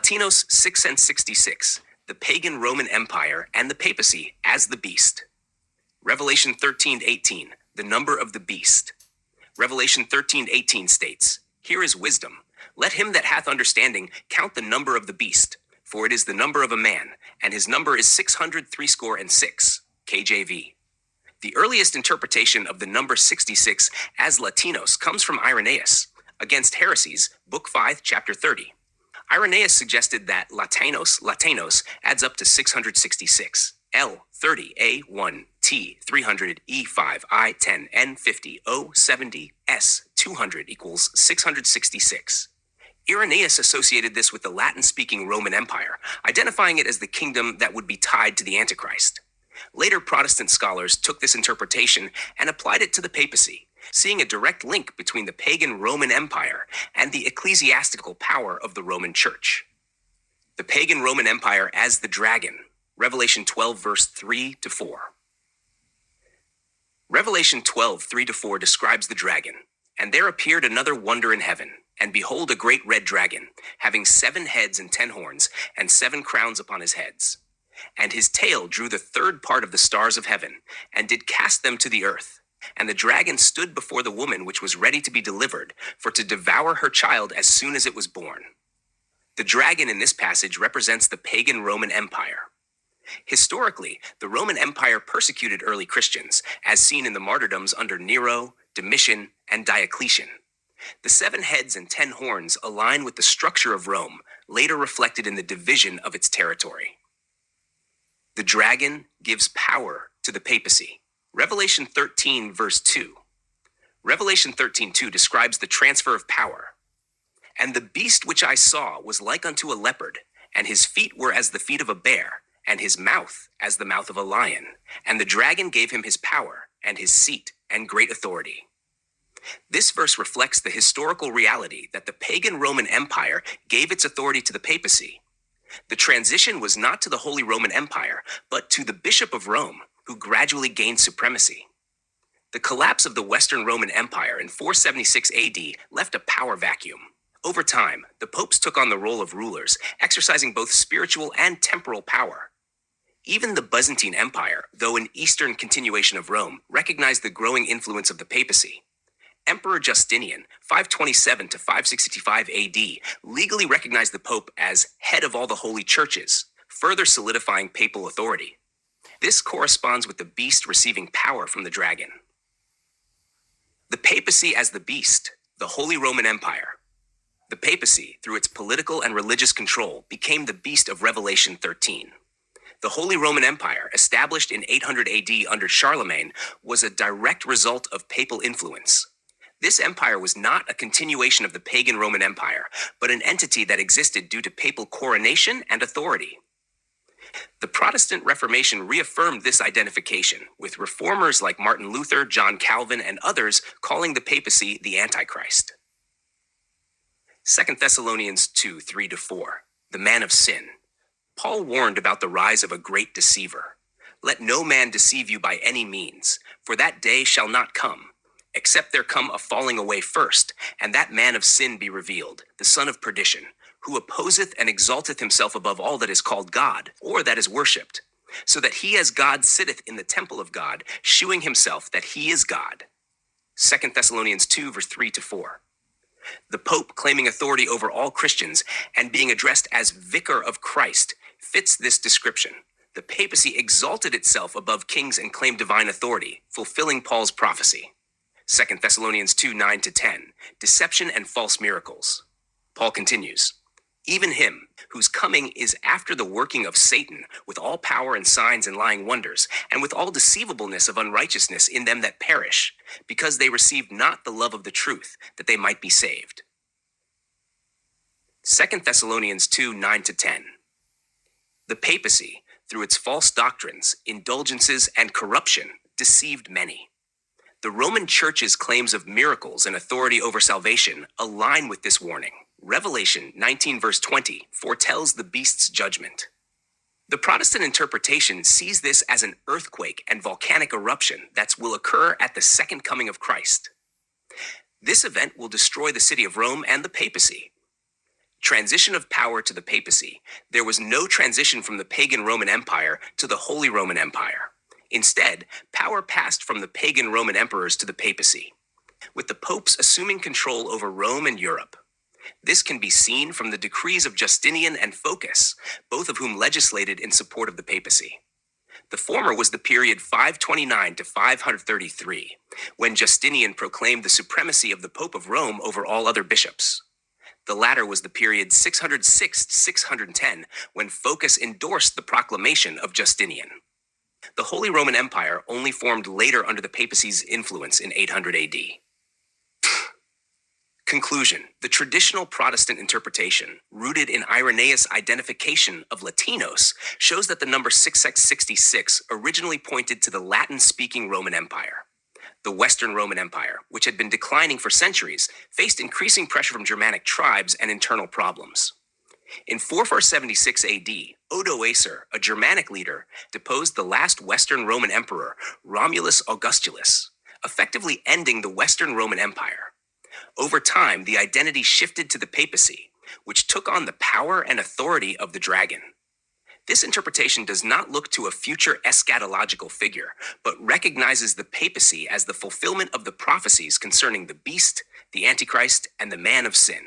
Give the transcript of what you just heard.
Lateinos 6 and 66, the pagan Roman Empire and the papacy as the beast. Revelation 13:18, the number of the beast. Revelation 13:18 states, "Here is wisdom. Let him that hath understanding count the number of the beast, for it is the number of a man, and his number is 666, KJV. The earliest interpretation of the number 66 as Lateinos comes from Irenaeus, Against Heresies, Book 5, Chapter 30. Irenaeus suggested that Lateinos adds up to 666. L 30 A 1 T 300 E 5 I 10 N 50 O 70 S 200 equals 666. Irenaeus associated this with the Latin-speaking Roman Empire, identifying it as the kingdom that would be tied to the Antichrist. Later Protestant scholars took this interpretation and applied it to the papacy, seeing a direct link between the pagan Roman Empire and the ecclesiastical power of the Roman Church. The pagan Roman Empire as the dragon. Revelation 12, verse 3-4. Revelation 12, 3-4 describes the dragon. And there appeared another wonder in heaven, and behold a great red dragon, having 7 heads and 10 horns, and 7 crowns upon his heads. And his tail drew the third part of the stars of heaven, and did cast them to the earth. And the dragon stood before the woman which was ready to be delivered, for to devour her child as soon as it was born. The dragon in this passage represents the pagan Roman Empire. Historically, the Roman Empire persecuted early Christians, as seen in the martyrdoms under Nero, Domitian, and Diocletian. The 7 heads and 10 horns align with the structure of Rome, later reflected in the division of its territory. The dragon gives power to the papacy. Revelation 13, verse 2. Revelation 13:2 describes the transfer of power. And the beast which I saw was like unto a leopard, and his feet were as the feet of a bear, and his mouth as the mouth of a lion. And the dragon gave him his power, and his seat, and great authority. This verse reflects the historical reality that the pagan Roman Empire gave its authority to the papacy. The transition was not to the Holy Roman Empire, but to the Bishop of Rome, who gradually gained supremacy. The collapse of the Western Roman Empire in 476 AD left a power vacuum. Over time, the popes took on the role of rulers, exercising both spiritual and temporal power. Even the Byzantine Empire, though an eastern continuation of Rome, recognized the growing influence of the papacy. Emperor Justinian, 527 to 565 AD, legally recognized the Pope as head of all the holy churches, further solidifying papal authority. This corresponds with the beast receiving power from the dragon. The papacy as the beast, the Holy Roman Empire. The papacy, through its political and religious control, became the beast of Revelation 13. The Holy Roman Empire, established in 800 AD under Charlemagne, was a direct result of papal influence. This empire was not a continuation of the pagan Roman Empire, but an entity that existed due to papal coronation and authority. The Protestant Reformation reaffirmed this identification, with reformers like Martin Luther, John Calvin, and others calling the papacy the Antichrist. 2 Thessalonians 2, 3-4, the man of sin. Paul warned about the rise of a great deceiver. Let no man deceive you by any means, for that day shall not come, except there come a falling away first, and that man of sin be revealed, the son of perdition, who opposeth and exalteth himself above all that is called God, or that is worshipped, so that he as God sitteth in the temple of God, shewing himself that he is God. 2 Thessalonians 2, verse 3-4. The Pope claiming authority over all Christians and being addressed as Vicar of Christ fits this description. The papacy exalted itself above kings and claimed divine authority, fulfilling Paul's prophecy. 2 Thessalonians 2, 9-10, deception and false miracles. Paul continues, even him, whose coming is after the working of Satan, with all power and signs and lying wonders, and with all deceivableness of unrighteousness in them that perish, because they received not the love of the truth, that they might be saved. 2 Thessalonians 2, 9-10. The papacy, through its false doctrines, indulgences, and corruption, deceived many. The Roman Church's claims of miracles and authority over salvation align with this warning. Revelation 19, verse 20, foretells the beast's judgment. The Protestant interpretation sees this as an earthquake and volcanic eruption that will occur at the second coming of Christ. This event will destroy the city of Rome and the papacy. Transition of power to the papacy. There was no transition from the pagan Roman Empire to the Holy Roman Empire. Instead, power passed from the pagan Roman emperors to the papacy, with the popes assuming control over Rome and Europe. This can be seen from the decrees of Justinian and Phocas, both of whom legislated in support of the papacy. The former was the period 529 to 533, when Justinian proclaimed the supremacy of the Pope of Rome over all other bishops. The latter was the period 606 to 610, when Phocas endorsed the proclamation of Justinian. The Holy Roman Empire only formed later under the papacy's influence in 800 AD. Conclusion. The traditional Protestant interpretation, rooted in Irenaeus' identification of Lateinos, shows that the number 666 originally pointed to the Latin-speaking Roman Empire. The Western Roman Empire, which had been declining for centuries, faced increasing pressure from Germanic tribes and internal problems. In 4476 AD, Odoacer, a Germanic leader, deposed the last Western Roman emperor, Romulus Augustulus, effectively ending the Western Roman Empire. Over time, the identity shifted to the papacy, which took on the power and authority of the dragon. This interpretation does not look to a future eschatological figure, but recognizes the papacy as the fulfillment of the prophecies concerning the beast, the Antichrist, and the man of sin.